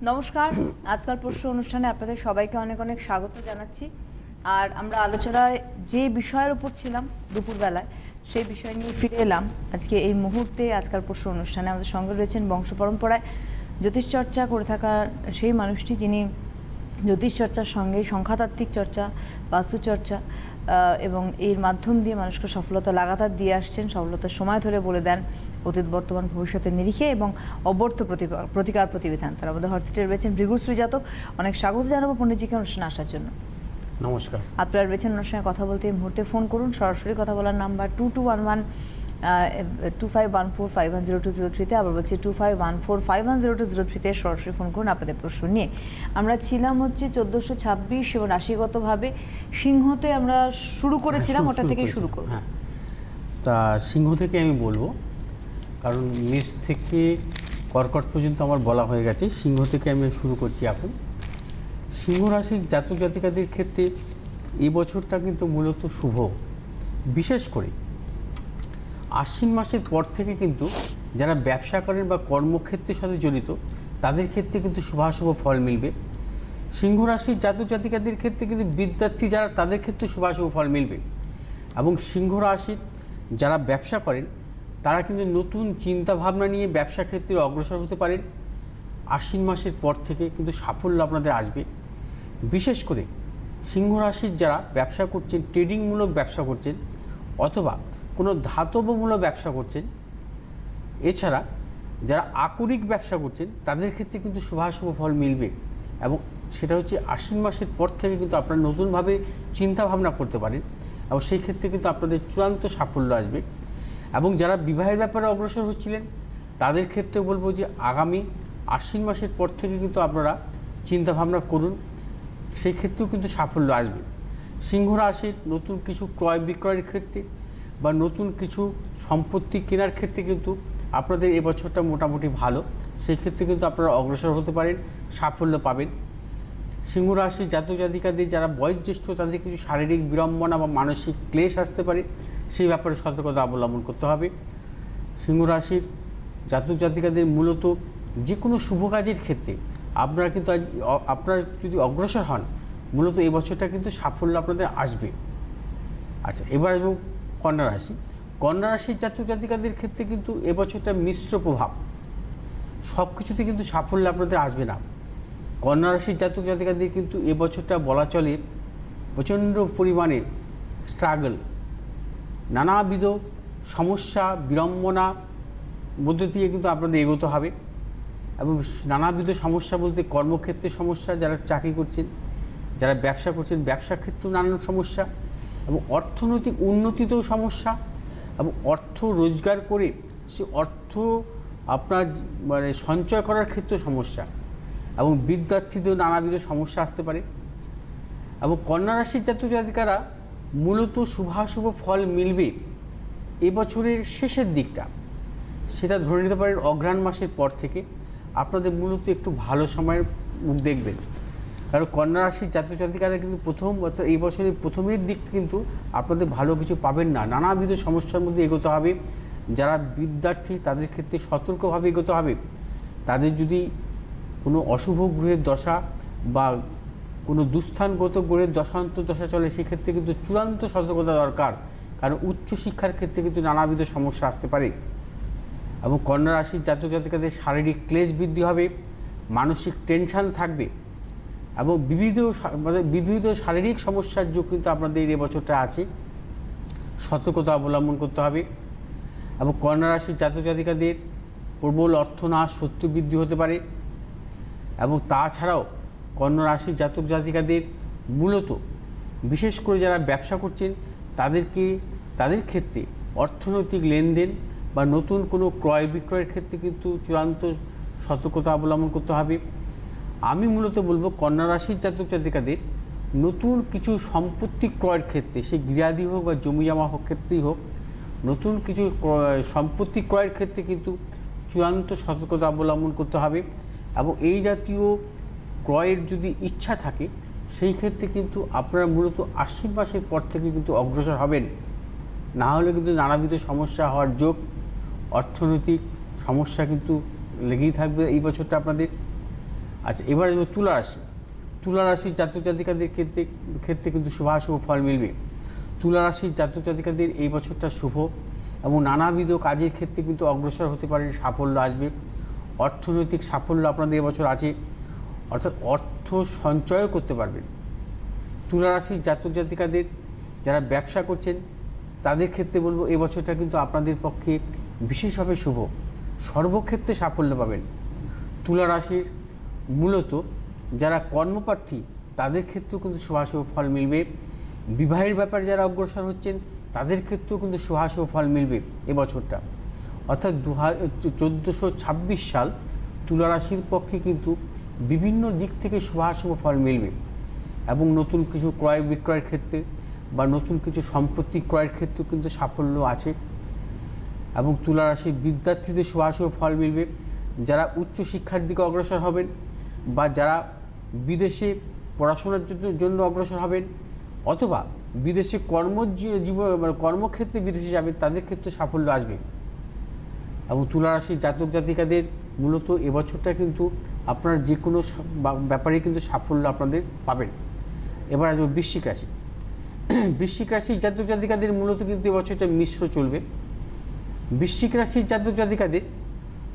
নমস্কার। আজকাল প্রশ্ন অনুষ্ঠানে আপনাদের সবাইকে অনেক অনেক স্বাগত জানাচ্ছি। আর আমরা আলোচনায় যে বিষয়ের উপর ছিলাম দুপুরবেলায় সেই বিষয় নিয়ে ফিরে এলাম আজকে এই মুহূর্তে। আজকাল প্রশ্ন অনুষ্ঠানে আমাদের সঙ্গে রয়েছেন বংশ পরম্পরায় জ্যোতিষ চর্চা করে থাকা সেই মানুষটি, যিনি জ্যোতিষ চর্চার সঙ্গে সংখ্যাতাত্ত্বিক চর্চা, বাস্তুচর্চা এবং এর মাধ্যম দিয়ে মানুষকে সফলতা লাগাতার দিয়ে আসছেন। সফলতার সময় ধরে বলে দেন অতীত বর্তমান ভবিষ্যতের নিরিখে এবং অব্যর্থ প্রতিকার প্রতিবিধান। তার মধ্যে হটস্টেটে রয়েছেন ভৃগু শ্রীজাতক। অনেক স্বাগত জানাবো পণ্ডিতজিকে অনুষ্ঠানে আসার জন্য। নমস্কার। আপনারা রয়েছেন অনুষ্ঠানে কথা বলতে এই মুহূর্তে ফোন করুন। সরাসরি কথা বলার নাম্বার 2211-2514-510203-তে। আবার বলছি 2514-510203-তে সরাসরি ফোন করুন আপনাদের প্রশ্ন নিয়ে। আমরা ছিলাম হচ্ছে 1426 এবং রাশিগতভাবে সিংহতে আমরা শুরু করেছিলাম। ওটা থেকেই শুরু করব। হ্যাঁ, তা সিংহ থেকে আমি বলবো, কারণ মেষ থেকে কর্কট পর্যন্ত আমার বলা হয়ে গেছে। সিংহ থেকে আমি শুরু করছি এখন। সিংহ রাশির জাতক জাতিকাদের ক্ষেত্রে এই বছরটা কিন্তু মূলত শুভ। বিশেষ করে আশ্বিন মাসের পর থেকে কিন্তু যারা ব্যবসা করেন বা কর্মক্ষেত্রের সাথে জড়িত তাদের ক্ষেত্রে কিন্তু শুভাশুভ ফল মিলবে। সিংহ রাশির জাতক জাতিকাদের ক্ষেত্রে কিন্তু বিদ্যার্থী যারা তাদের ক্ষেত্রে শুভাশুভ ফল মিলবে। এবং সিংহ রাশির যারা ব্যবসা করেন তারা কিন্তু নতুন চিন্তাভাবনা নিয়ে ব্যবসা ক্ষেত্রে অগ্রসর হতে পারেন। আশ্বিন মাসের পর থেকে কিন্তু সাফল্য আপনাদের আসবে। বিশেষ করে সিংহ রাশির যারা ব্যবসা করছেন, ট্রেডিংমূলক ব্যবসা করছেন অথবা কোনো ধাতবমূলক ব্যবসা করছেন, এছাড়া যারা আকরিক ব্যবসা করছেন তাদের ক্ষেত্রে কিন্তু শুভাশুভ ফল মিলবে। এবং সেটা হচ্ছে আশ্বিন মাসের পর থেকে কিন্তু আপনারা নতুনভাবে চিন্তাভাবনা করতে পারেন এবং সেই ক্ষেত্রে কিন্তু আপনাদের চূড়ান্ত সাফল্য আসবে। এবং যারা বিবাহের ব্যাপারে অগ্রসর হচ্ছিলেন তাদের ক্ষেত্রে বলবো যে আগামী আশ্বিন মাসের পর থেকে কিন্তু আপনারা চিন্তাভাবনা করুন, সেই ক্ষেত্রেও কিন্তু সাফল্য আসবে। সিংহ রাশির নতুন কিছু ক্রয় বিক্রয়ের ক্ষেত্রে বা নতুন কিছু সম্পত্তি কেনার ক্ষেত্রে কিন্তু আপনাদের এবছরটা মোটামুটি ভালো। সেই ক্ষেত্রে কিন্তু আপনারা অগ্রসর হতে পারেন, সাফল্য পাবেন। সিংহ রাশির জাতক জাতিকাদের যারা বয়োজ্যেষ্ঠ তাদের কিছু শারীরিক বিড়ম্বনা বা মানসিক ক্লেশ আসতে পারে, সেই ব্যাপারে সতর্কতা অবলম্বন করতে হবে। সিংহ রাশির জাতক জাতিকাদের মূলত যে কোনো শুভ কাজের ক্ষেত্রে আপনারা কিন্তু আপনারা যদি অগ্রসর হন মূলত এই বছরটা কিন্তু সাফল্য আপনাদের আসবে। আচ্ছা, এবার এবং কন্যা রাশি। কন্যা রাশির জাতক জাতিকাদের ক্ষেত্রে কিন্তু এবছরটা মিশ্র প্রভাব, সব কিছুতে কিন্তু সাফল্য আপনাদের আসবে না। কন্যা রাশির জাতক জাতিকাদের কিন্তু এবছরটা বলা চলে প্রচণ্ড পরিমাণে স্ট্রাগল, নানাবিধ সমস্যা বিড়ম্বনা মধ্য দিয়ে কিন্তু আপনাদের এগোতে হবে। এবং নানাবিধ সমস্যা বলতে কর্মক্ষেত্রে সমস্যা, যারা চাকরি করছেন, যারা ব্যবসা করছেন ব্যবসা ক্ষেত্রেও নানান সমস্যা, এবং অর্থনৈতিক উন্নতিতেও সমস্যা, এবং অর্থ রোজগার করে সে অর্থ আপনার সঞ্চয় করার ক্ষেত্রেও সমস্যা, এবং বিদ্যার্থীদেরও নানাবিধ সমস্যা আসতে পারে। এবং কন্যা রাশির জাতক জাতিকারা মূলত শুভাশুভ ফল মিলবে এবছরের শেষের দিকটা, সেটা ধরে নিতে পারেন অঘ্রাণ মাসের পর থেকে আপনাদের মূলত একটু ভালো সময়ের মুখ দেখবেন। কারণ কন্যা রাশির জাতক জাতিকারা কিন্তু এই বছরের প্রথমের দিক কিন্তু আপনাদের ভালো কিছু পাবেন না, নানাবিধ সমস্যার মধ্যে এগোতে হবে। যারা বিদ্যার্থী তাদের ক্ষেত্রে সতর্কভাবে এগোতে হবে। তাদের যদি কোনো অশুভ গ্রহের দশা বা কোনো দুস্থানগত গ্রহের দশান্তর দশা চলে সেক্ষেত্রে কিন্তু চূড়ান্ত সতর্কতা দরকার, কারণ উচ্চশিক্ষার ক্ষেত্রে কিন্তু নানাবিধ সমস্যা আসতে পারে। এবং কন্যা রাশির জাতক জাতিকাদের শারীরিক ক্লেশ বৃদ্ধি হবে, মানসিক টেনশান থাকবে, এবং বিবিধ শারীরিক সমস্যার যোগ কিন্তু আপনাদের এই বছরটা আছে, সতর্কতা অবলম্বন করতে হবে। এবং কন্যা রাশির জাতক জাতিকাদের প্রবল অর্থনাশ, শত্রু বৃদ্ধি হতে পারে। এবং তাছাড়াও কন্যা রাশির জাতক জাতিকাদের মূলত বিশেষ করে যারা ব্যবসা করছেন তাদের ক্ষেত্রে অর্থনৈতিক লেনদেন বা নতুন কোনো ক্রয় বিক্রয়ের ক্ষেত্রে কিন্তু চূড়ান্ত সতর্কতা অবলম্বন করতে হবে। আমি মূলত বলবো কন্যা রাশির জাতক জাতিকাদের নতুন কিছু সম্পত্তি ক্রয়ের ক্ষেত্রে, সে গৃহাদি হোক বা জমি জমা হোক ক্ষেত্রেই হোক, নতুন কিছু সম্পত্তি ক্রয়ের ক্ষেত্রে কিন্তু চূড়ান্ত সতর্কতা অবলম্বন করতে হবে। এবং এই জাতীয় ক্রয়ের যদি ইচ্ছা থাকে সেই ক্ষেত্রে কিন্তু আপনারা মূলত আশ্বিন মাসের পর থেকে কিন্তু অগ্রসর হবেন, না হলে কিন্তু নানাবিধ সমস্যা হওয়ার যোগ, অর্থনৈতিক সমস্যা কিন্তু লেগেই থাকবে এই বছরটা আপনাদের। আচ্ছা, এবার তুলা রাশি। তুলা রাশির জাতক জাতিকাদের ক্ষেত্রে কিন্তু শুভাশুভ ফল মিলবে। তুলা রাশির জাতক জাতিকাদের এই বছরটা শুভ এবং নানাবিধ কাজের ক্ষেত্রে কিন্তু অগ্রসর হতে পারেন, সাফল্য আসবে। অর্থনৈতিক সাফল্য আপনাদের এবছর আছে, অর্থাৎ অর্থ সঞ্চয় করতে পারবেন। তুলা রাশির জাতক জাতিকাদের যারা ব্যবসা করছেন তাদের ক্ষেত্রে বলবো এই বছরটা কিন্তু আপনাদের পক্ষে বিশেষভাবে শুভ, সর্বক্ষেত্রে সাফল্য পাবেন। তুলা রাশির মূলত যারা কর্মপ্রার্থী তাদের ক্ষেত্রেও কিন্তু শুভাশুভ ফল মিলবে। বিবাহের ব্যাপারে যারা অগ্রসর হচ্ছেন তাদের ক্ষেত্রেও কিন্তু শুভাশুভ ফল মিলবে এবছরটা। অর্থাৎ 1426 সাল তুলা রাশির পক্ষে কিন্তু বিভিন্ন দিক থেকে শুভাশুভ ফল মিলবে এবং নতুন কিছু ক্রয় বিক্রয়ের ক্ষেত্রে বা নতুন কিছু সম্পত্তি ক্রয়ের ক্ষেত্রেও কিন্তু সাফল্য আছে। এবং তুলা রাশির বিদ্যার্থীদের শুভাশুভ ফল মিলবে। যারা উচ্চশিক্ষার দিকে অগ্রসর হবেন বা যারা বিদেশে পড়াশোনার জন্য অগ্রসর হবেন অথবা বিদেশে কর্মক্ষেত্রে বিদেশে যাবেন তাদের ক্ষেত্রে সাফল্য আসবে। এবং তুলা রাশির জাতক জাতিকাদের মূলত এবছরটা কিন্তু আপনার যে কোনো ব্যাপারে কিন্তু সাফল্য আপনাদের পাবেন। এবার আসবো বৃশ্চিক রাশি। বৃশ্চিক রাশির জাতক জাতিকাদের মূলত কিন্তু এবছরটা মিশ্র চলবে। বৃশ্চিক রাশির জাতক জাতিকাদের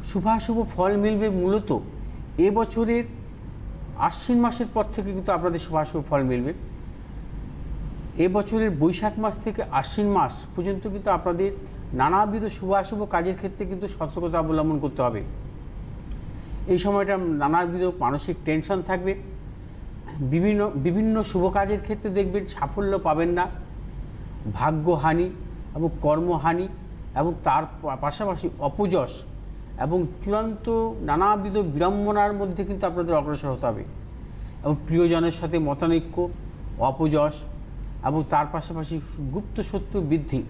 শুভাশুভ ফল মিলবে মূলত এবছরের আশ্বিন মাসের পর থেকে কিন্তু আপনাদের শুভাশুভ ফল মিলবে। এবছরের বৈশাখ মাস থেকে আশ্বিন মাস পর্যন্ত কিন্তু আপনাদের নানাবিধ শুভাশুভ কাজের ক্ষেত্রে কিন্তু সতর্কতা অবলম্বন করতে হবে। এই সময়টা নানাবিধ মানসিক টেনশন থাকবে, বিভিন্ন শুভ কাজের ক্ষেত্রে দেখবেন সাফল্য পাবেন না, ভাগ্যহানি এবং কর্মহানি এবং তার পাশাপাশি অপযশ এবং চূড়ান্ত নানাবিধ বিড়ম্বনার মধ্যে কিন্তু আপনাদের অগ্রসর হতে হবে। এবং প্রিয়জনের সাথে মতানৈক্য, অপযশ এবং তার পাশাপাশি গুপ্ত শত্রু বৃদ্ধি।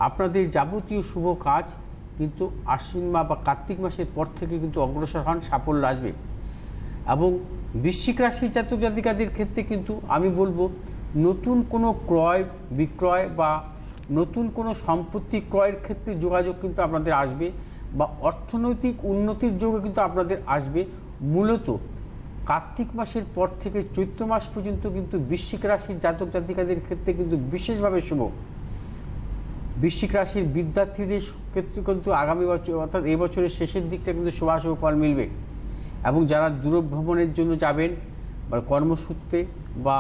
আপনাদের যাবতীয় শুভ কাজ কিন্তু আশ্বিন মাস বা কার্তিক মাসের পর থেকে কিন্তু অগ্রসর হন, সাফল্য আসবে। এবং বৃশ্চিক রাশির জাতক জাতিকাদের ক্ষেত্রে কিন্তু আমি বলবো নতুন কোনো ক্রয় বিক্রয় বা নতুন কোনো সম্পত্তি ক্রয়ের ক্ষেত্রে যোগাযোগ কিন্তু আপনাদের আসবে বা অর্থনৈতিক উন্নতির যোগে কিন্তু আপনাদের আসবে। মূলত কার্তিক মাসের পর থেকে চৈত্র মাস পর্যন্ত কিন্তু বৃশ্চিক রাশির জাতক জাতিকাদের ক্ষেত্রে কিন্তু বিশেষভাবে শুভ। বৃশ্চিক রাশির বিদ্যার্থীদের ক্ষেত্রে কিন্তু আগামী বছর অর্থাৎ এই বছরের শেষের দিকটা কিন্তু শুভাশুভ ফল মিলবে। এবং যারা দূরভ্রমণের জন্য যাবেন বা কর্মসূত্রে বা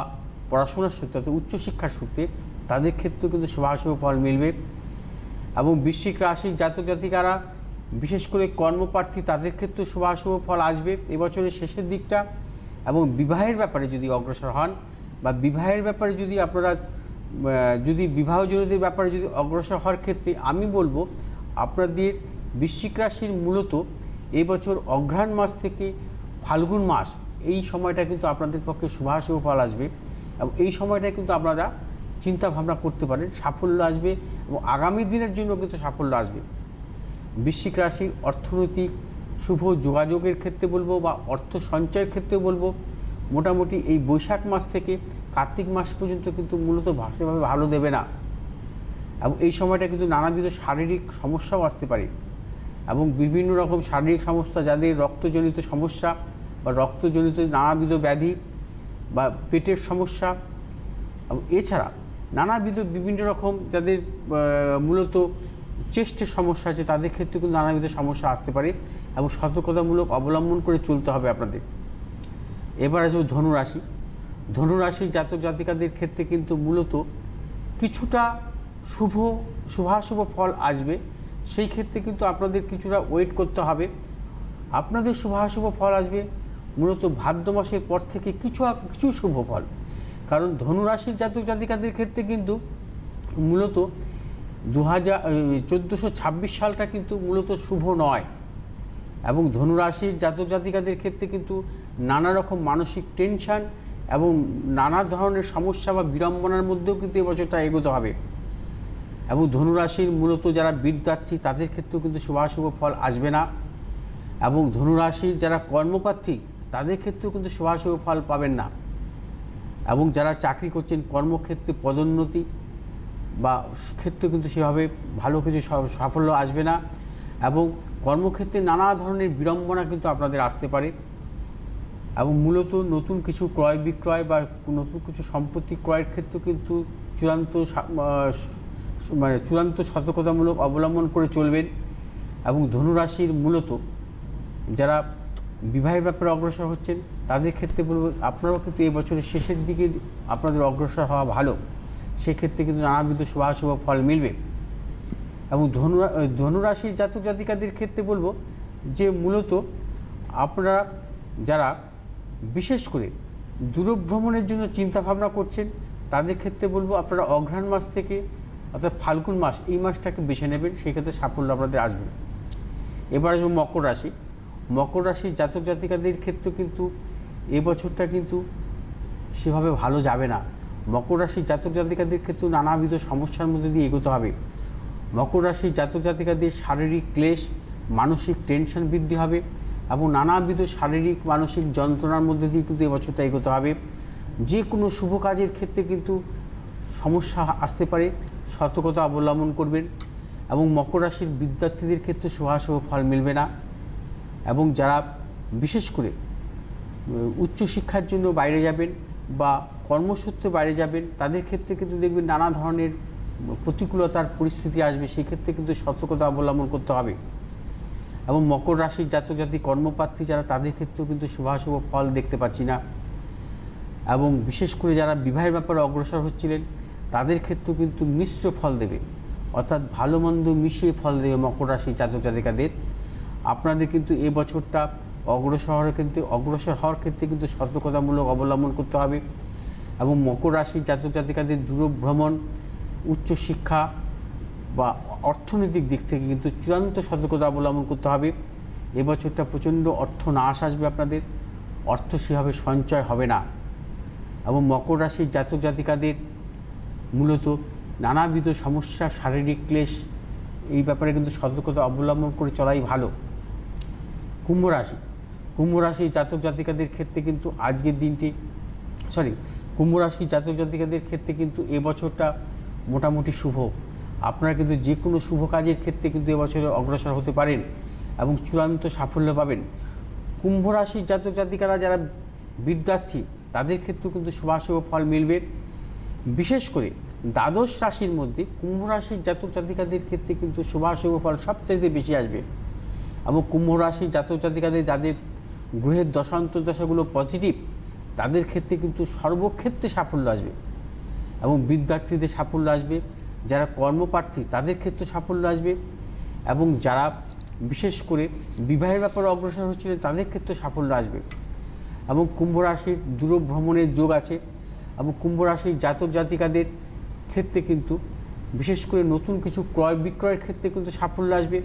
পড়াশোনার সূত্রে অর্থাৎ উচ্চশিক্ষার সূত্রে তাদের ক্ষেত্রেও কিন্তু শুভাশুভ ফল মিলবে। এবং বৃশ্চিক রাশির জাতক জাতিকারা বিশেষ করে কর্মপ্রার্থী তাদের ক্ষেত্রে শুভাশুভ ফল আসবে এবছরের শেষের দিকটা। এবং বিবাহের ব্যাপারে যদি অগ্রসর হন বা বিবাহের ব্যাপারে যদি আপনারা যদি বিবাহজনিত ব্যাপারে যদি অগ্রসর হওয়ার ক্ষেত্রে আমি বলবো আপনাদের বৃশ্চিক রাশির মূলত এবছর অঘ্রাণ মাস থেকে ফাল্গুন মাস এই সময়টা কিন্তু আপনাদের পক্ষে শুভাশুভ ফল আসবে। এবং এই সময়টা কিন্তু আপনারা চিন্তা ভাবনা করতে পারেন, সাফল্য আসবে এবং আগামী দিনের জন্য কিন্তু সাফল্য আসবে। বৃশ্চিক রাশির অর্থনৈতিক শুভ যোগাযোগের ক্ষেত্রে বলবো বা অর্থ সঞ্চয়ের ক্ষেত্রে বলবো মোটামুটি এই বৈশাখ মাস থেকে কার্তিক মাস পর্যন্ত কিন্তু মূলত সেভাবে ভালো দেবে না। এবং এই সময়টা কিন্তু নানাবিধ শারীরিক সমস্যাও আসতে পারে এবং বিভিন্ন রকম শারীরিক সমস্যা যাদের রক্তজনিত সমস্যা বা রক্তজনিত নানাবিধ ব্যাধি বা পেটের সমস্যা এবং এছাড়া নানাবিধ বিভিন্ন রকম যাদের মূলত চেস্টের সমস্যা আছে তাদের ক্ষেত্রে কিন্তু নানাবিধ সমস্যা আসতে পারে এবং সতর্কতামূলক অবলম্বন করে চলতে হবে আপনাদের। এবার আসবে ধনুরাশি। ধনুরাশির জাতক জাতিকাদের ক্ষেত্রে কিন্তু মূলত কিছুটা শুভাশুভ ফল আসবে, সেই ক্ষেত্রে কিন্তু আপনাদের কিছুটা ওয়েট করতে হবে। আপনাদের শুভাশুভ ফল আসবে মূলত ভাদ্র মাসের পর থেকে কিছু শুভ ফল, কারণ ধনুরাশির জাতক জাতিকাদের ক্ষেত্রে কিন্তু মূলত 1426 সালটা কিন্তু মূলত শুভ নয় এবং ধনুরাশির জাতক জাতিকাদের ক্ষেত্রে কিন্তু নানা রকম মানসিক টেনশন এবং নানা ধরনের সমস্যা বা বিড়ম্বনার মধ্যেও কিন্তু এবছরটা এগোতে হবে। এবং ধনুরাশির মূলত যারা বিদ্যার্থী তাদের ক্ষেত্রেও কিন্তু শুভাশুভ ফল আসবে না এবং ধনুরাশির যারা কর্মপ্রার্থী তাদের ক্ষেত্রেও কিন্তু শুভাশুভ ফল পাবেন না। এবং যারা চাকরি করছেন কর্মক্ষেত্রে পদোন্নতি বা ক্ষেত্রে কিন্তু সেভাবে ভালো কিছু সাফল্য আসবে না এবং কর্মক্ষেত্রে নানা ধরনের বিড়ম্বনা কিন্তু আপনাদের আসতে পারে। এবং মূলত নতুন কিছু ক্রয় বিক্রয় বা নতুন কিছু সম্পত্তি ক্রয়ের ক্ষেত্রে কিন্তু চূড়ান্ত সতর্কতামূলক অবলম্বন করে চলবেন। এবং ধনুরাশির মূলত যারা বিবাহের ব্যাপারে অগ্রসর হচ্ছেন তাদের ক্ষেত্রে বলব আপনারাও কিন্তু এই বছরের শেষের দিকে আপনাদের অগ্রসর হওয়া ভালো, সেক্ষেত্রে কিন্তু নানাবিধ শুভাশুভ ফল মিলবে। এবং ধনুরাশির জাতক জাতিকাদের ক্ষেত্রে বলবো যে মূলত আপনারা যারা বিশেষ করে দূরভ্রমণের জন্য চিন্তাভাবনা করছেন তাদের ক্ষেত্রে বলবো আপনারা অঘ্রাণ মাস থেকে অর্থাৎ ফাল্গুন মাস, এই মাসটাকে বেছে নেবেন, সেক্ষেত্রে সাফল্য আপনাদের আসবে। এবার আসবো মকর রাশি। মকর রাশির জাতক জাতিকাদের ক্ষেত্রে কিন্তু এবছরটা কিন্তু সেভাবে ভালো যাবে না। মকর রাশির জাতক জাতিকাদের ক্ষেত্রে নানাবিধ সমস্যার মধ্যে দিয়ে এগোতে হবে। মকর রাশির জাতক জাতিকাদের শারীরিক ক্লেশ, মানসিক টেনশন বৃদ্ধি হবে এবং নানাবিধ শারীরিক মানসিক যন্ত্রণার মধ্যে দিয়ে কিন্তু এবছরটা এগোতে হবে। যে কোনো শুভ কাজের ক্ষেত্রে কিন্তু সমস্যা আসতে পারে, সতর্কতা অবলম্বন করবেন। এবং মকর রাশির বিদ্যার্থীদের ক্ষেত্রে শুভাশুভ ফল মিলবে না। এবং যারা বিশেষ করে উচ্চশিক্ষার জন্য বাইরে যাবেন বা কর্মসূত্রে বাইরে যাবেন তাদের ক্ষেত্রে কিন্তু দেখবেন নানা ধরনের প্রতিকূলতার পরিস্থিতি আসবে, সেক্ষেত্রে কিন্তু সতর্কতা অবলম্বন করতে হবে। এবং মকর রাশির জাতক জাতি কর্মপ্রার্থী যারা তাদের ক্ষেত্রেও কিন্তু শুভাশুভ ফল দেখতে পাচ্ছি না। এবং বিশেষ করে যারা বিবাহের ব্যাপারে অগ্রসর হচ্ছিলেন তাদের ক্ষেত্রেও কিন্তু মিশ্র ফল দেবে, অর্থাৎ ভালো মন্দ মিশিয়ে ফল দেবে মকর রাশির জাতক জাতিকাদের। আপনাদের কিন্তু এ বছরটা অগ্রসর হওয়ার ক্ষেত্রে কিন্তু সতর্কতামূলক অবলম্বন করতে হবে। এবং মকর রাশির জাতক জাতিকাদের দূরভ্রমণ, উচ্চশিক্ষা বা অর্থনৈতিক দিক থেকে কিন্তু চূড়ান্ত সতর্কতা অবলম্বন করতে হবে। এবছরটা প্রচণ্ড অর্থ নাশ আসবে, আপনাদের অর্থ সেভাবে সঞ্চয় হবে না। এবং মকর রাশির জাতক জাতিকাদের মূলত নানাবিধ সমস্যা, শারীরিক ক্লেশ, এই ব্যাপারে কিন্তু সতর্কতা অবলম্বন করে চলাই ভালো। কুম্ভ রাশির জাতক জাতিকাদের ক্ষেত্রে কিন্তু কুম্ভ রাশির জাতক জাতিকাদের ক্ষেত্রে কিন্তু এবছরটা মোটামুটি শুভ। আপনারা কিন্তু যে কোনো শুভ কাজের ক্ষেত্রে কিন্তু এবছরে অগ্রসর হতে পারেন এবং চূড়ান্ত সাফল্য পাবেন। কুম্ভ রাশির জাতক জাতিকারা যারা বিদ্যার্থী তাদের ক্ষেত্রেও কিন্তু শুভাশুভ ফল মিলবে। বিশেষ করে দ্বাদশ রাশির মধ্যে কুম্ভ রাশির জাতক জাতিকাদের ক্ষেত্রে কিন্তু শুভাশুভ ফল সবচাইতে বেশি আসবে। এবং কুম্ভ রাশির জাতক জাতিকাদের যাদের গ্রহের দশান্তর্দশাগুলো পজিটিভ তাদের ক্ষেত্রে কিন্তু সর্বক্ষেত্রে সাফল্য আসবে এবং বিদ্যার্থীদের সাফল্য আসবে। যারা কর্মপ্রার্থী তাদের ক্ষেত্রে সাফল্য আসবে এবং যারা বিশেষ করে বিবাহের ব্যাপারে অগ্রসর হচ্ছিলেন তাদের ক্ষেত্রে সাফল্য আসবে। এবং কুম্ভ রাশির দূরভ্রমণের যোগ আছে এবং কুম্ভ রাশির জাতক জাতিকাদের ক্ষেত্রে কিন্তু বিশেষ করে নতুন কিছু ক্রয় বিক্রয়ের ক্ষেত্রে কিন্তু সাফল্য আসবে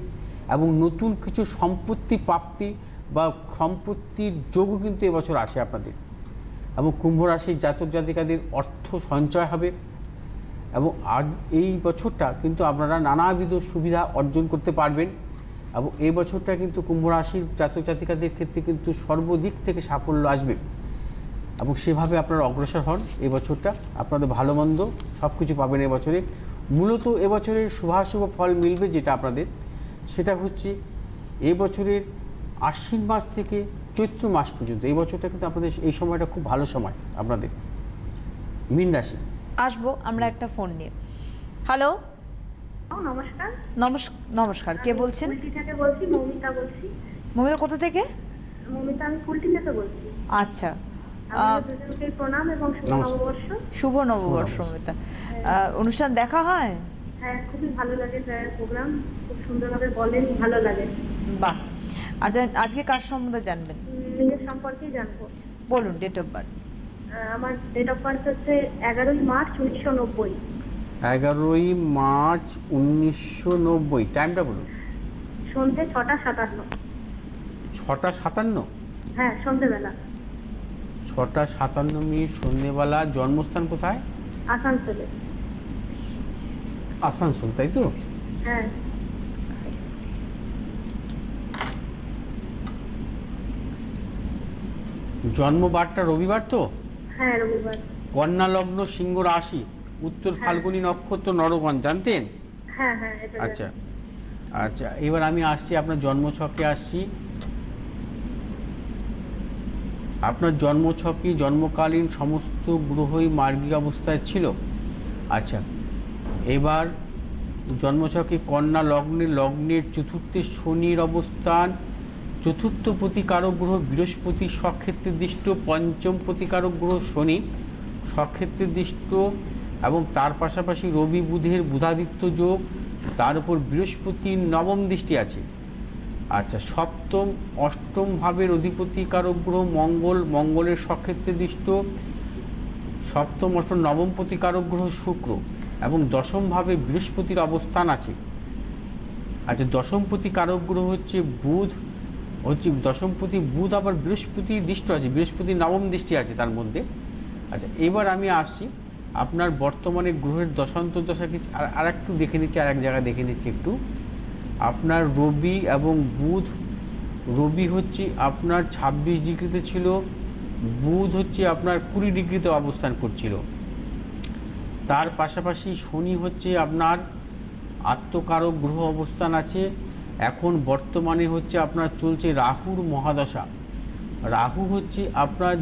এবং নতুন কিছু সম্পত্তি প্রাপ্তি বা সম্পত্তির যোগও কিন্তু এবছর আসে আপনাদের। এবং কুম্ভ রাশির জাতক জাতিকাদের অর্থ সঞ্চয় হবে এবং আজ এই বছরটা কিন্তু আপনারা নানাবিধ সুবিধা অর্জন করতে পারবেন। এবং এই বছরটা কিন্তু কুম্ভ রাশির জাতক জাতিকাদের ক্ষেত্রে কিন্তু সর্বদিক থেকে সাফল্য আসবে এবং সেভাবে আপনারা অগ্রসর হন। এই বছরটা আপনাদের ভালো মন্দ সব কিছু পাবেন এবছরে। মূলত এবছরের শুভাশুভ ফল মিলবে যেটা আপনাদের, সেটা হচ্ছে এবছরের আশ্বিন মাস থেকে চৈত্র মাস পর্যন্ত। এই বছরটা কিন্তু আপনাদের এই সময়টা খুব ভালো সময় আপনাদের। মীন রাশি আসবো আমরা একটা ফোন নিয়ে। হ্যালো, নমস্কার। নমস্কার, কে বলছেন? কুলটি থেকে বলছি, মৌমিতা বলছি। মমিতা কোথা থেকে? মৌমিতা, আমি কুলটি থেকে বলছি। আচ্ছা, আপনাদের দুজনকে প্রণাম এবং শুভ নববর্ষ। শুভ নববর্ষ মমিতা। অনুষ্ঠান দেখা হয়? হ্যাঁ, খুবই ভালো লাগে স্যার, প্রোগ্রাম খুব সুন্দরভাবে বলেন, ভালো লাগে। বাহ। আচ্ছা, আজকে কার সম্বন্ধে জানবেন? নিজের সম্পর্কেই জানবো। বলুন ডেট অফ বার্থ। আমার ডেট অফ বার্থ হচ্ছে 11ই মার্চ 1990। 11ই মার্চ 1990। টাইমটা বলুন। সন্ধ্যে 6টা 57। 6টা 57? হ্যাঁ, সন্ধ্যেবেলা। 6টা 57 সন্ধ্যেবেলা। জন্মস্থান কোথায়? আসানসোলে। আসানসোল, তাই তো? হ্যাঁ। জন্মবারটা রবিবার তো? হ্যাঁ, রবিবার। কন্যা লগ্ন, সিংহ রাশি, উত্তর ফাল্গুনী নক্ষত্র, নরগণ, জানতেন? হ্যাঁ হ্যাঁ, এটা আচ্ছা আচ্ছা, এবার আমি আসছি আপনার জন্মছকে আসছি। আপনার জন্মছকে জন্মকালীন সমস্ত গ্রহই মার্গী অবস্থায় ছিল। আচ্ছা, এবার জন্মছকে কন্যা লগ্নের চতুর্থে শনির অবস্থান, চতুর্থ প্রতিকারক গ্রহ বৃহস্পতি স্বক্ষেত্রে দৃষ্ট, পঞ্চম প্রতিকারক গ্রহ শনি স্বক্ষেত্রে দৃষ্ট, এবং তার পাশাপাশি রবি বুধের বুধাদিত্য যোগ, তার উপর বৃহস্পতির নবম দৃষ্টি আছে। আচ্ছা, সপ্তম অষ্টম ভাবের অধিপতি কারক গ্রহ মঙ্গলের স্বক্ষেত্রে দৃষ্ট, সপ্তম অষ্টম নবম প্রতিকারক গ্রহ শুক্র, এবং দশম ভাবে বৃহস্পতির অবস্থান আছে। আচ্ছা, দশমপতি কারক গ্রহ হচ্ছে বুধ, দশমপতি বুধ, আবার বৃহস্পতি দৃষ্ট আছে, বৃহস্পতির নবম দৃষ্টি আছে তার মধ্যে। আচ্ছা, এবার আমি আসছি আপনার বর্তমানে গ্রহের দশান্তর্দশা কিছু আর একটু দেখে নিচ্ছি, আর এক জায়গায় দেখে নিচ্ছি একটু। আপনার রবি এবং বুধ, রবি হচ্ছে আপনার 26 ডিগ্রিতে ছিল, বুধ হচ্ছে আপনার 20 ডিগ্রিতে অবস্থান করছিল। তার পাশাপাশি শনি হচ্ছে আপনার আত্মকারক গ্রহ অবস্থান আছে। এখন বর্তমানে হচ্ছে আপনার চলছে রাহুর মহাদশা। রাহু হচ্ছে আপনার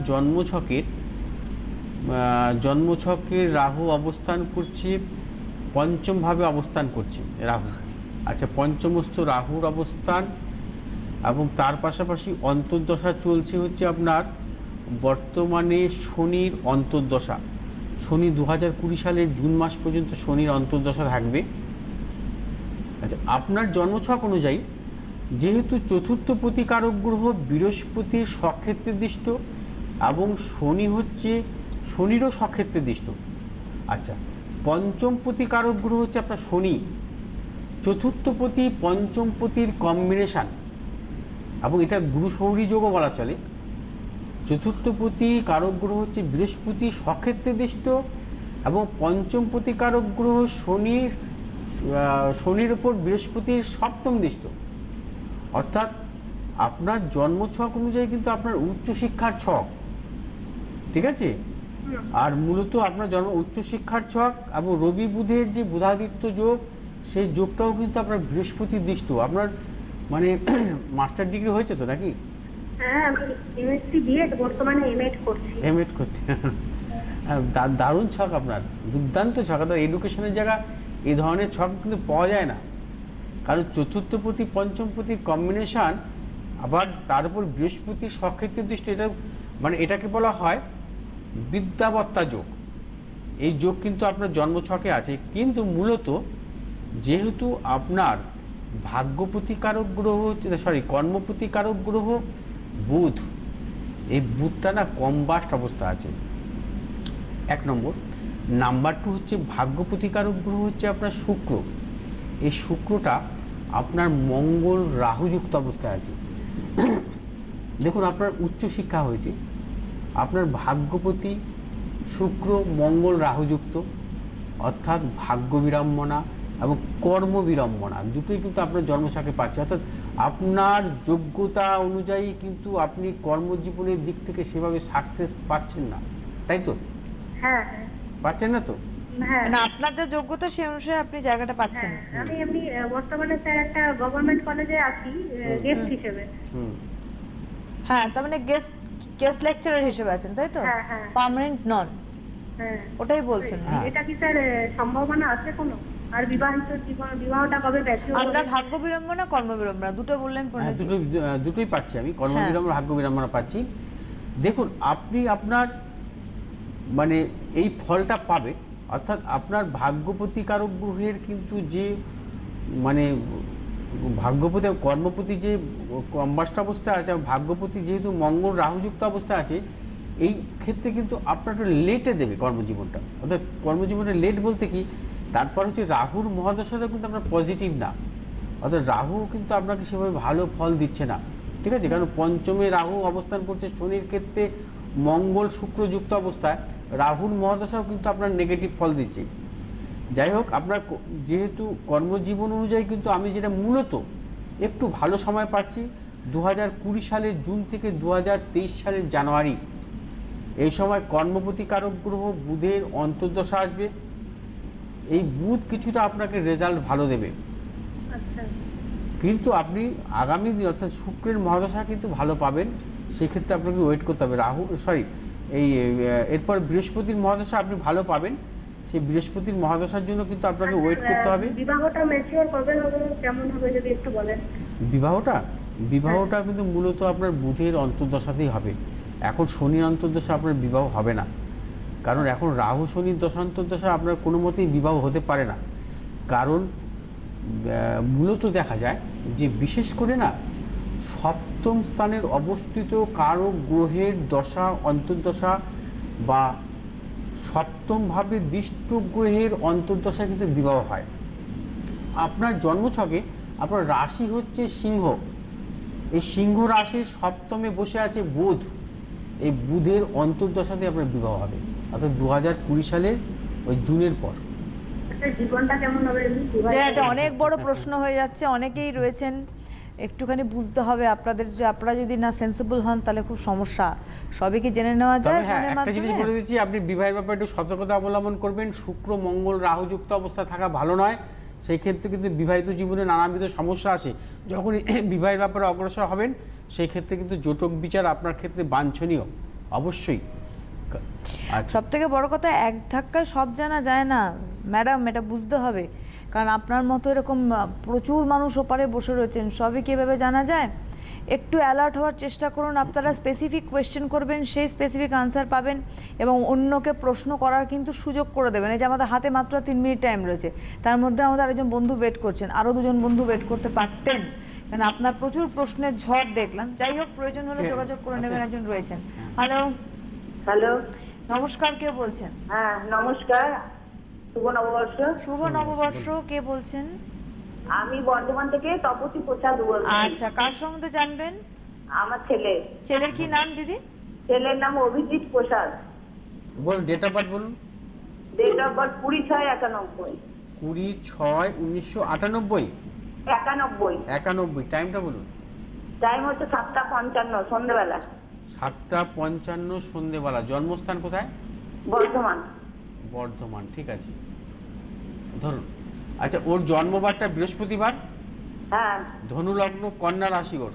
জন্মছকের রাহু অবস্থান করছে, পঞ্চমভাবে অবস্থান করছে রাহু। আচ্ছা, পঞ্চমস্থ রাহুর অবস্থান, এবং তার পাশাপাশি অন্তর্দশা চলছে হচ্ছে আপনার বর্তমানে শনির অন্তর্দশা। শনি 2020 সালের জুন মাস পর্যন্ত শনির অন্তর্দশা থাকবে। আচ্ছা, আপনার জন্মছক অনুযায়ী যেহেতু চতুর্থ প্রতিকারক গ্রহ বৃহস্পতির স্বক্ষেত্রে দৃষ্ট, এবং শনি হচ্ছে শনিরও স্বক্ষেত্রে দৃষ্ট। আচ্ছা, পঞ্চম প্রতিকারক গ্রহ হচ্ছে আপনার শনি, চতুর্থপতি পঞ্চমপতির কম্বিনেশান, এবং এটা গুরু সৌরী যোগও বলা চলে। চতুর্থপতি কারক গ্রহ হচ্ছে বৃহস্পতি স্বক্ষেত্রে দৃষ্ট, এবং পঞ্চমপতি কারক গ্রহ শনির উপর বৃহস্পতির সপ্তম দৃষ্ট। অর্থাৎ আপনার জন্মছক অনুযায়ী কিন্তু আপনার উচ্চশিক্ষার ছক, ঠিক আছে? আর মূলত আপনার উচ্চশিক্ষার ছক, এবং রবি বুধের যে বুধাদিত্য যোগ, সেই যোগটাও কিন্তু আপনার বৃহস্পতির দৃষ্ট। আপনার মানে মাস্টার ডিগ্রি হয়েছে তো নাকি? হ্যাঁ, আমি এমএসসি বিএড, বর্তমানে এমএড করছি। এমএড করছে, দারুণ ছক আপনার, দুর্দান্ত ছক। আপনার এডুকেশনের জায়গা এই ধরনের ছক কিন্তু পাওয়া যায় না, কারণ চতুর্থপতি পঞ্চমপতির কম্বিনেশান, আবার তার উপর বৃহস্পতির স্বক্ষেত্রে দৃষ্টি, এটা মানে এটাকে বলা হয় বিদ্যাবত্তা যোগ। এই যোগ কিন্তু আপনার জন্মছকে আছে, কিন্তু মূলত যেহেতু আপনার ভাগ্যপ্রতিকারক গ্রহ, কর্মপ্রতিকারক গ্রহ বুধ, এই বুধটা না কম্বাস্ট অবস্থা আছে, এক নম্বর। নাম্বার 2 হচ্ছে ভাগ্যপ্রতিকারক গ্রহ হচ্ছে আপনার শুক্র। এই শুক্রটা আপনার মঙ্গল রাহুযুক্ত অবস্থায় আছে। দেখুন, আপনার উচ্চশিক্ষা হয়েছে, আপনার ভাগ্যপতি শুক্র মঙ্গল রাহুযুক্ত, অর্থাৎ ভাগ্য বিড়ম্বনা এবং কর্ম বিড়ম্বনা দুটোই কিন্তু আপনার জন্মছকে পাচ্ছে। অর্থাৎ আপনার যোগ্যতা অনুযায়ী কিন্তু আপনি কর্মজীবনের দিক থেকে সেভাবে সাকসেস পাচ্ছেন না, তাই তো? হ্যাঁ, পাচ্ছেন না তো? হ্যাঁ, মানে আপনার যে যোগ্যতা সেই অনুসারে আপনি জায়গাটা পাচ্ছেন না। আমি এমনি বর্তমানে স্যার একটা গভর্নমেন্ট কলেজে আছি গেস্ট হিসেবে। হ্যাঁ, তার মানে গেস্ট লেকচারার হিসেবে আছেন, তাই তো? হ্যাঁ, হ্যাঁ। পার্মানেন্ট নন, হ্যাঁ, ওটাই বলছেন। হ্যাঁ। এটা কি স্যার সম্ভাবনা আছে কোনো? আর বিবাহিত জীবন, বিবাহটা কবে ব্যাচুর? আপনার ভাগ্য বিড়ম্বনা, কর্ম বিড়ম্বনা দুটো বললেন হ্যাঁ, পণ্ডিতজি। দুটোই পাচ্ছি আমি, কর্ম বিড়ম্বনা ভাগ্য বিড়ম্বনা পাচ্ছি। দেখুন, আপনি আপনার মানে এই ফলটা পাবে, অর্থাৎ আপনার ভাগ্যপ্রতিকারক গ্রহের কিন্তু যে মানে ভাগ্যপতি কর্মপতি যে কম্বাস্ট অবস্থায় আছে, ভাগ্যপতি যেহেতু মঙ্গল রাহুযুক্ত অবস্থায় আছে, এই ক্ষেত্রে কিন্তু আপনার একটু লেটে দেবে কর্মজীবনটা। অর্থাৎ কর্মজীবনে লেট বলতে কি, তারপর হচ্ছে রাহুর মহাদশাটা কিন্তু আপনার পজিটিভ না, অর্থাৎ রাহু কিন্তু আপনাকে সেভাবে ভালো ফল দিচ্ছে না, ঠিক আছে? কারণ পঞ্চমে রাহু অবস্থান করছে, শনির ক্ষেত্রে মঙ্গল শুক্রযুক্ত অবস্থায়, রাহুর মহাদশাও কিন্তু আপনার নেগেটিভ ফল দিচ্ছে। যাই হোক, আপনার যেহেতু কর্মজীবন অনুযায়ী কিন্তু আমি যেটা মূলত একটু ভালো সময় পাচ্ছি 2020 সালের জুন থেকে 2023 সালের জানুয়ারি, এই সময় কর্মপ্রতিকারক গ্রহ বুধের অন্তর্দশা আসবে। এই বুধ কিছুটা আপনাকে রেজাল্ট ভালো দেবে, আচ্ছা, কিন্তু আপনি আগামী দিন অর্থাৎ শুক্রের মহাদশা কিন্তু ভালো পাবেন। সেক্ষেত্রে আপনাকে ওয়েট করতে হবে। এরপর বৃহস্পতির মহাদশা আপনি ভালো পাবেন, সেই বৃহস্পতির মহাদশার জন্য কিন্তু আপনাকে ওয়েট করতে হবে। বিবাহটা ম্যাচিওর কবে হবে, কেমন হবে যদি একটু বলেন? বিবাহটা কিন্তু মূলত আপনার বুধের অন্তর্দশাতেই হবে। এখন শনির অন্তর্দশা আপনার বিবাহ হবে না, কারণ এখন রাহু শনির দশান্তর্দশা আপনার কোনো মতেই বিবাহ হতে পারে না। কারণ মূলত দেখা যায় যে বিশেষ করে না সপ্তম স্থানের অবস্থিত কারো গ্রহের দশা অন্তর্দশা বা সপ্তমভাবে দৃষ্ট গ্রহের অন্তর্দশা কিন্তু বিবাহ হয়। আপনার জন্মছকে আপনার রাশি হচ্ছে সিংহ, এই সিংহ রাশির সপ্তমে বসে আছে বুধ, এই বুধের অন্তর্দশাতে আপনার বিবাহ হবে, অর্থাৎ 2020 সালের ওই জুনের পর। জীবনটা কেমন হবে? এটা অনেক বড় প্রশ্ন হয়ে যাচ্ছে, অনেকেই রয়েছেন, একটুখানি বুঝতে হবে আপনাদের, যে আপনারা যদি না সেন্সিবল হন তাহলে খুব সমস্যা। সবই কি জেনে নেওয়া যায়? হ্যাঁ, ফোনের একটা জিনিস মাধ্যমে? বলে দিচ্ছি, আপনি বিবাহের ব্যাপারে একটু সতর্কতা অবলম্বন করবেন। শুক্র মঙ্গল রাহুযুক্ত অবস্থা থাকা ভালো নয়, সেই ক্ষেত্রে কিন্তু বিবাহিত জীবনে নানাবিধ সমস্যা আসে। যখন বিবাহের ব্যাপারে অগ্রসর হবেন সেই ক্ষেত্রে কিন্তু জটক বিচার আপনার ক্ষেত্রে বাঞ্ছনীয় অবশ্যই। আচ্ছা, সব থেকে বড় কথা, এক ধাক্কায় সব জানা যায় না ম্যাডাম, এটা বুঝতে হবে। কারণ আপনার মতো এরকম প্রচুর মানুষ ওপারে বসে রয়েছেন, সবই কীভাবে জানা যায়? একটু অ্যালার্ট হওয়ার চেষ্টা করুন। আপনারা স্পেসিফিক কোয়েশ্চেন করবেন, সেই স্পেসিফিক আনসার পাবেন এবং অন্যকে প্রশ্ন করার কিন্তু সুযোগ করে দেবেন। এই যে আমাদের হাতে মাত্র 3 মিনিট টাইম রয়েছে, তার মধ্যে আমাদের আরেকজন বন্ধু ওয়েট করছেন, আরও 2জন বন্ধু ওয়েট করতে পারতেন, কারণ আপনার প্রচুর প্রশ্নের ঝড় দেখলাম। যাই হোক, প্রয়োজন হলে যোগাযোগ করে নেবেন। একজন রয়েছেন। হ্যালো, হ্যালো, নমস্কার, কে বলছেন? হ্যাঁ নমস্কার, শুভ নববর্ষ। শুভ নববর্ষ, কে বলছেন? আমি বর্ধমান থেকে তপসী প্রসাদ বলছি। আচ্ছা, কার সম্বন্ধে জানবেন? আমার ছেলে, ছেলের কি নাম দিদি? ছেলের নাম অভিজিৎ প্রসাদ। বলুন, ডেট অফ বার্থ বলুন। Date of birth 20/6/91। 20/6/1998। 91। টাইমটা বলুন। টাইম হচ্ছে 7:55 সন্ধ্যেবেলা। 7:55 সন্ধ্যেবেলা। জন্মস্থান কোথায়? বর্ধমান। ঠিক আছে, ধরুন। আচ্ছা, ওর জন্মবারটা বৃহস্পতিবার, হ্যাঁ ধনু লগ্ন, কন্যা রাশি ওর।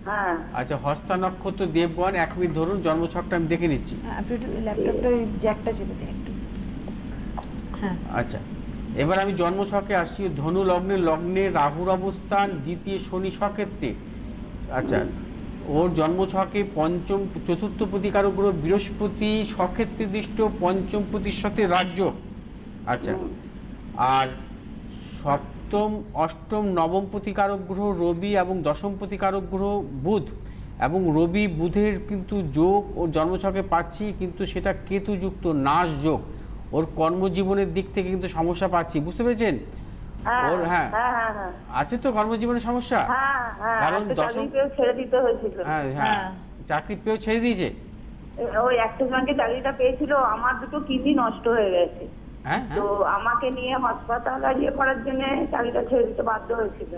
হ্যাঁ। আচ্ছা, হস্তা নক্ষত্র, দেবগণ। 1 মিনিট ধরুন, জন্মছকটা আমি দেখে নিচ্ছি। আপনি একটু ল্যাপটপটা জ্যাকটা চেপে দিন একটু। হ্যাঁ, আচ্ছা, এবার আমি জন্মছকে আসছি। ধনু লগ্নে রাহুর অবস্থান, দ্বিতীয় শনি সক্ষেত্রে। আচ্ছা, ওর জন্মছকে পঞ্চম চতুর্থ প্রতিকারক গ্রহ বৃহস্পতি সক্ষেত্রে দৃষ্ট, পঞ্চম প্রতিশতে রাজ্য। আচ্ছা, আর সপ্তম অষ্টম নবম প্রতিকারক গ্রহ রবি এবং দশম প্রতিকারক গ্রহ বুধ, এবং রবি বুধের কিন্তু যোগ ওর জন্মছকে পাচ্ছি, কিন্তু সেটা কেতুযুক্ত নাশ যোগ। ওর কর্মজীবনের দিক থেকে কিন্তু সমস্যা পাচ্ছি, বুঝতে পেরেছেন? ওর হ্যাঁ আছে তো কর্মজীবনের সমস্যা, কারণ দশম ছেড়ে দিতে হয়েছিল। হ্যাঁ হ্যাঁ, চাকরি পেয়েও ছেড়ে দিয়েছে। ওই অ্যাক্সিস ব্যাংকে চাকরিটা পেয়েছিল, আমার 2টো কিডনি নষ্ট হয়ে গেছে। হ্যাঁ, তো আমাকে নিয়ে হাসপাতালে ইয়ে করার জন্য চাকরিটা ছেড়ে দিতে বাধ্য হয়েছিল।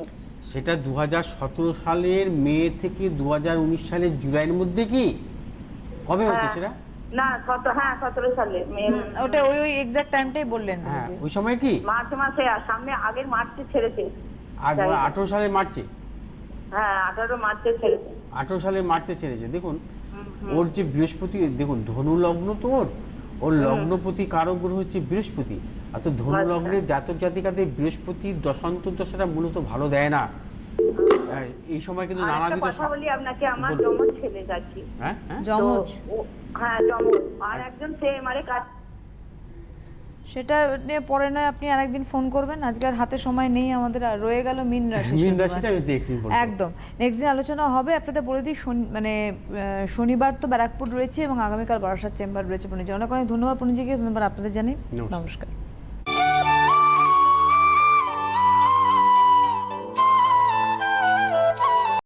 সেটা 2017 সালের মে থেকে 2019 সালের জুলাইয়ের মধ্যে। কি কবে হচ্ছে সেটা? না 17 সালে মে। ওটা ওই এক্সাক্ট টাইমটাই বললেন। হ্যাঁ, ওই সময় কি মার্চ মাসে, আর সামনে আগের মার্চে ছেড়েছে। আর 18 সালের মার্চে? হ্যাঁ 18 মার্চে ছেড়েছে। 18 সালের মার্চে ছেড়েছে। দেখুন, ওর যে বৃহস্পতি, দেখুন ধনু লগ্ন তো ওর লগ্নপতি কারক গ্রহ হচ্ছে বৃহস্পতি। অর্থাৎ ধনু লগ্নের জাতক জাতিকাদের বৃহস্পতির দশান্তর্দশাটা মূলত ভালো দেয় না। এই সময় কিন্তু নানাবিধ কথা বলি আপনাকে, আমার যমজ ছেলে যাচ্ছি। হ্যাঁ যমজ? হ্যাঁ যমজ, আর একজন সে মানে কাজ। সেটা নিয়ে পরে নয়, আপনি আরেকদিন ফোন করবেন। আজকে আর হাতে সময় নেই আমাদের, আর রয়ে গেল মীন রাশি। মীন রাশিটা আমি দেখছি একদম নেক্সট দিন আলোচনা হবে। আপনাদের বলে দিই, শনিবার তো ব্যারাকপুর রয়েছে এবং আগামীকাল বারাসাত চেম্বার রয়েছে। পূর্ণিজি, অনেক অনেক ধন্যবাদ পূর্ণিজিকে, ধন্যবাদ আপনাদের জানাই। নমস্কার।